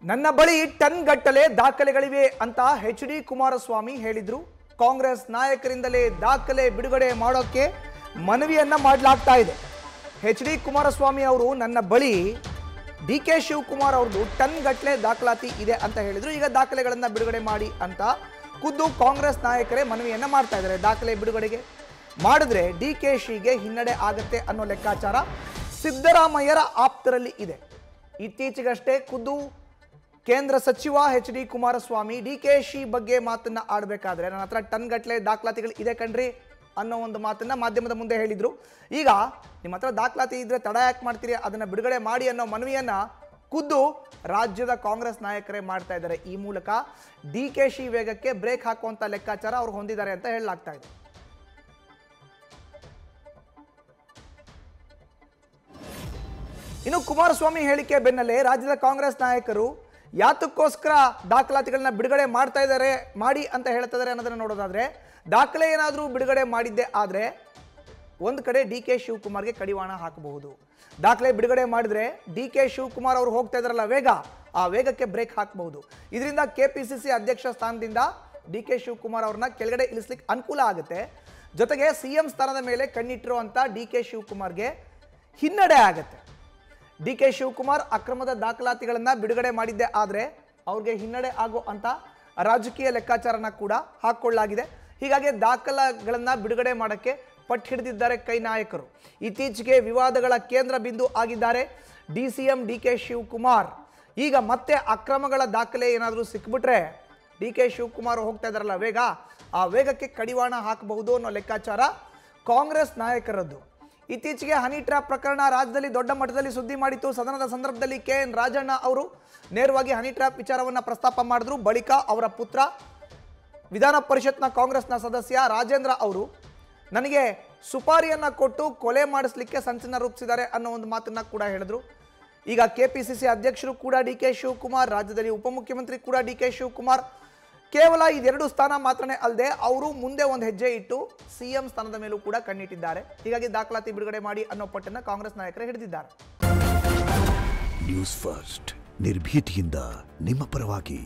ನನ್ನ ಬಳಿ ಟನ್ ಗಟ್ಟಲೆ ದಾಖಲೆಗಳಿವೆ ಅಂತ ಎಚ್.ಡಿ. ಕುಮಾರಸ್ವಾಮಿ ಹೇಳಿದ್ರು. ಕಾಂಗ್ರೆಸ್ ನಾಯಕರಿಂದಲೇ ದಾಖಲೆ ಬಿಡುಗಡೆ ಮಾಡೋಕೆ ಮನವಿಯನ್ನ ಮಾಡಲಾಗ್ತಾ ಇದೆ. ಎಚ್.ಡಿ. ಕುಮಾರಸ್ವಾಮಿ ಅವರು ನನ್ನ ಬಳಿ ಡಿ.ಕೆ. ಶಿವಕುಮಾರ್ ಅವ್ರದ್ದು ಟನ್ ಗಟ್ಟಲೆ ದಾಖಲಾತಿ ಇದೆ ಅಂತ ಹೇಳಿದ್ರು. ಈಗ ದಾಖಲೆಗಳನ್ನ ಬಿಡುಗಡೆ ಮಾಡಿ ಅಂತ ಖುದ್ದು ಕಾಂಗ್ರೆಸ್ ನಾಯಕರೇ ಮನವಿಯನ್ನ ಮಾಡ್ತಾ ಇದ್ದಾರೆ. ದಾಖಲೆ ಬಿಡುಗಡೆಗೆ ಮಾಡಿದ್ರೆ ಡಿ.ಕೆ.ಶಿಗೆ ಹಿನ್ನಡೆ ಆಗುತ್ತೆ ಅನ್ನೋ ಲೆಕ್ಕಾಚಾರ ಸಿದ್ದರಾಮಯ್ಯರ ಆಪ್ತರಲ್ಲಿ ಇದೆ. ಇತ್ತೀಚೆಗಷ್ಟೇ ಖುದ್ದು ಕೇಂದ್ರ ಸಚಿವ ಎಚ್.ಡಿ. ಕುಮಾರಸ್ವಾಮಿ ಡಿ.ಕೆ.ಶಿ ಬಗ್ಗೆ ಮಾತನ್ನ ಆಡಬೇಕಾದ್ರೆ ನನ್ನ ಹತ್ರ ಟನ್ ಗಟ್ಟಲೆ ದಾಖಲಾತಿಗಳು ಇದೆ ಕಣ್ರಿ ಅನ್ನೋ ಒಂದು ಮಾತನ್ನ ಮಾಧ್ಯಮದ ಮುಂದೆ ಹೇಳಿದ್ರು. ಈಗ ನಿಮ್ಮ ಹತ್ರ ದಾಖಲಾತಿ ಇದ್ರೆ ತಡ ಯಾಕೆ ಮಾಡ್ತೀರಿ, ಅದನ್ನ ಬಿಡುಗಡೆ ಮಾಡಿ ಅನ್ನೋ ಮನವಿಯನ್ನ ಖುದ್ದು ರಾಜ್ಯದ ಕಾಂಗ್ರೆಸ್ ನಾಯಕರೇ ಮಾಡ್ತಾ ಇದ್ದಾರೆ. ಈ ಮೂಲಕ ಡಿ.ಕೆ.ಶಿ ವೇಗಕ್ಕೆ ಬ್ರೇಕ್ ಹಾಕುವಂತ ಲೆಕ್ಕಾಚಾರ ಅವ್ರು ಹೊಂದಿದ್ದಾರೆ ಅಂತ ಹೇಳಲಾಗ್ತಾ ಇದೆ. ಇನ್ನು ಕುಮಾರಸ್ವಾಮಿ ಹೇಳಿಕೆ ಬೆನ್ನಲ್ಲೇ ರಾಜ್ಯದ ಕಾಂಗ್ರೆಸ್ ನಾಯಕರು ಯಾತಕ್ಕೋಸ್ಕರ ದಾಖಲಾತಿಗಳನ್ನ ಬಿಡುಗಡೆ ಮಾಡ್ತಾ ಇದ್ದಾರೆ, ಮಾಡಿ ಅಂತ ಹೇಳ್ತಾ ಇದ್ದಾರೆ ಅನ್ನೋದನ್ನ ನೋಡೋದಾದ್ರೆ, ದಾಖಲೆ ಏನಾದರೂ ಬಿಡುಗಡೆ ಮಾಡಿದ್ದೆ ಆದ್ರೆ ಒಂದು ಕಡೆ ಡಿ.ಕೆ. ಶಿವಕುಮಾರ್ಗೆ ಕಡಿವಾಣ ಹಾಕಬಹುದು. ದಾಖಲೆ ಬಿಡುಗಡೆ ಮಾಡಿದ್ರೆ ಡಿ.ಕೆ. ಶಿವಕುಮಾರ್ ಅವರು ಹೋಗ್ತಾ ಇದಾರಲ್ಲ ವೇಗ, ಆ ವೇಗಕ್ಕೆ ಬ್ರೇಕ್ ಹಾಕಬಹುದು. ಇದರಿಂದ ಕೆಪಿಸಿಸಿ ಅಧ್ಯಕ್ಷ ಸ್ಥಾನದಿಂದ ಡಿ.ಕೆ. ಶಿವಕುಮಾರ್ ಅವ್ರನ್ನ ಕೆಳಗಡೆ ಇಳಿಸ್ಲಿಕ್ಕೆ ಅನುಕೂಲ ಆಗುತ್ತೆ. ಜೊತೆಗೆ ಸಿಎಂ ಸ್ಥಾನದ ಮೇಲೆ ಕಣ್ಣಿಟ್ಟಿರುವಂತ ಡಿ.ಕೆ. ಶಿವಕುಮಾರ್ಗೆ ಹಿನ್ನಡೆ ಆಗುತ್ತೆ. ಡಿ.ಕೆ. ಶಿವಕುಮಾರ್ ಅಕ್ರಮದ ದಾಖಲಾತಿಗಳನ್ನ ಬಿಡುಗಡೆ ಮಾಡಿದ್ದೆ ಆದ್ರೆ ಅವ್ರಿಗೆ ಹಿನ್ನಡೆ ಆಗೋ ಅಂತ ರಾಜಕೀಯ ಲೆಕ್ಕಾಚಾರನ ಕೂಡ ಹಾಕೊಳ್ಳಲಾಗಿದೆ. ಹೀಗಾಗಿ ದಾಖಲೆಗಳನ್ನ ಬಿಡುಗಡೆ ಮಾಡಕ್ಕೆ ಪಟ್ಟು ಹಿಡಿದಿದ್ದಾರೆ ಕೈ ನಾಯಕರು. ಇತ್ತೀಚೆಗೆ ವಿವಾದಗಳ ಕೇಂದ್ರ ಬಿಂದು ಆಗಿದ್ದಾರೆ ಡಿ.ಸಿ.ಎಂ ಡಿ.ಕೆ. ಶಿವಕುಮಾರ್. ಈಗ ಮತ್ತೆ ಅಕ್ರಮಗಳ ದಾಖಲೆ ಏನಾದರೂ ಸಿಕ್ಬಿಟ್ರೆ ಡಿ.ಕೆ. ಶಿವಕುಮಾರ್ ಹೋಗ್ತಾ ಇದಾರಲ್ಲ ವೇಗ, ಆ ವೇಗಕ್ಕೆ ಕಡಿವಾಣ ಹಾಕಬಹುದು ಅನ್ನೋ ಲೆಕ್ಕಾಚಾರ ಕಾಂಗ್ರೆಸ್ ನಾಯಕರದ್ದು. ಇತ್ತೀಚೆಗೆ ಹನಿ ಟ್ರ್ಯಾಪ್ ಪ್ರಕರಣ ರಾಜ್ಯದಲ್ಲಿ ದೊಡ್ಡ ಮಟ್ಟದಲ್ಲಿ ಸುದ್ದಿ ಮಾಡಿತ್ತು. ಸದನದ ಸಂದರ್ಭದಲ್ಲಿ ಕೆ.ಎನ್. ರಾಜಣ್ಣ ಅವರು ನೇರವಾಗಿ ಹನಿ ಟ್ರ್ಯಾಪ್ ವಿಚಾರವನ್ನ ಪ್ರಸ್ತಾಪ ಮಾಡಿದ್ರು. ಬಳಿಕ ಅವರ ಪುತ್ರ ವಿಧಾನ ಪರಿಷತ್ನ ಕಾಂಗ್ರೆಸ್ನ ಸದಸ್ಯ ರಾಜೇಂದ್ರ ಅವರು ನನಗೆ ಸುಪಾರಿಯನ್ನ ಕೊಟ್ಟು ಕೊಲೆ ಮಾಡಿಸ್ಲಿಕ್ಕೆ ಸಂಚನ ರೂಪಿಸಿದ್ದಾರೆ ಅನ್ನೋ ಒಂದು ಮಾತನ್ನ ಕೂಡ ಹೇಳಿದ್ರು. ಈಗ ಕೆಪಿಸಿಸಿ ಅಧ್ಯಕ್ಷರು ಕೂಡ ಡಿ.ಕೆ. ಶಿವಕುಮಾರ್, ರಾಜ್ಯದಲ್ಲಿ ಉಪಮುಖ್ಯಮಂತ್ರಿ ಕೂಡ ಡಿ.ಕೆ. ಶಿವಕುಮಾರ್. ಕೇವಲ ಇದೆರಡು ಸ್ಥಾನ ಮಾತ್ರನೇ ಅಲ್ಲದೆ ಅವರು ಮುಂದೆ ಒಂದು ಹೆಜ್ಜೆ ಇಟ್ಟು ಸಿಎಂ ಸ್ಥಾನದ ಮೇಲೂ ಕೂಡ ಕಣ್ಣಿಟ್ಟಿದ್ದಾರೆ. ಹೀಗಾಗಿ ದಾಖಲಾತಿ ಬಿಡುಗಡೆ ಮಾಡಿ ಅನ್ನೋ ಪಟ್ಟನ್ನ ಕಾಂಗ್ರೆಸ್ ನಾಯಕರು ಹಿಡಿದಿದ್ದಾರೆ. ನ್ಯೂಸ್ ಫಸ್ಟ್ ನಿರ್ಭೀತಿಯಿಂದ ನಿಮ್ಮ ಪರವಾಗಿ.